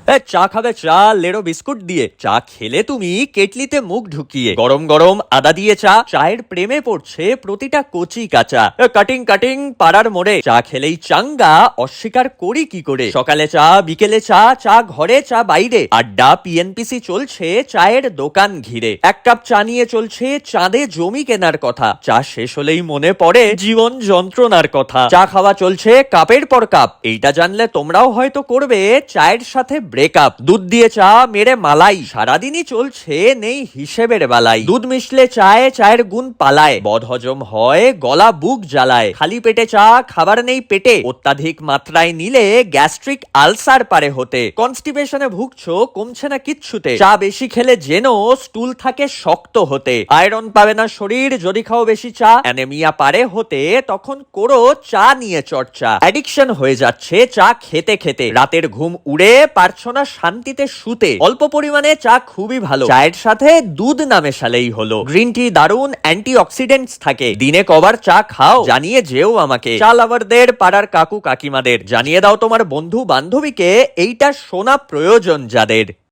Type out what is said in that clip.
চা খাবে? চা লেড়ো বিস্কুট দিয়ে। চা খেলে তুমি কেটলিতে মুখ ঢুকিয়ে। গরম গরম আদা দিয়ে চা। চায়ের প্রেমে পড়ছে প্রতিটা কচি কাঁচা। কাটিং কাটিং পাড়ার মোড়ে। চা খেলেই চাঙ্গা, অস্বীকার করি কি করে। সকালে চা, বিকেলে চা, চা ঘরে চা বাইরে। আড্ডা পিএনপিসি চলছে চায়ের দোকান ঘিরে। এক কাপ চা নিয়ে চলছে চাঁদে জমি কেনার কথা। চা শেষ হলেই মনে পড়ে জীবন যন্ত্রণার কথা। চা খাওয়া চলছে কাপের পর কাপ। এইটা জানলে তোমরাও হয়তো করবে চায়ের সাথে ব্রেকআপ। দুধ দিয়ে চা, মেরে মালাই। সারাদিনই চলছে নেই হিসেবের বেলায়। দুধ মিশলে চায়ে, চায়ের গুণ পালায়। বদহজম হয়, গলা বুক জ্বালায়। খালি পেটে চা, খাবার নেই পেটে। অত্যাধিক মাত্রায় নিলে গ্যাস্ট্রিক আলসার পারে হতে। কনস্টিপেশনে ভুগছো, কমছে না কিচ্ছুতে। চা বেশি খেলে যেন স্টুল থাকে শক্ত হতে। আয়রন পাবে না শরীর যদি খাও বেশি চা। অ্যানেমিয়া পারে হতে, তখন করো চা নিয়ে চর্চা। অ্যাডিকশন হয়ে যাচ্ছে চা খেতে খেতে। রাতের ঘুম উড়ে, পারছো না শান্তিতে শুতে। অল্প পরিমাণে চা খুবই ভালো, চায়ের সাথে দুধ না মেশালেই হলো। গ্রিন টি দারুন অ্যান্টি অক্সিডেন্টস থাকে। দিনে কবার চা খাও জানিয়ে যেও আমাকে। চা লাভারদের, পাড়ার কাকু কাকিমাদের জানিয়ে দাও তোমার বন্ধু বান্ধবীকে এইটা শোনা প্রয়োজন যাদের।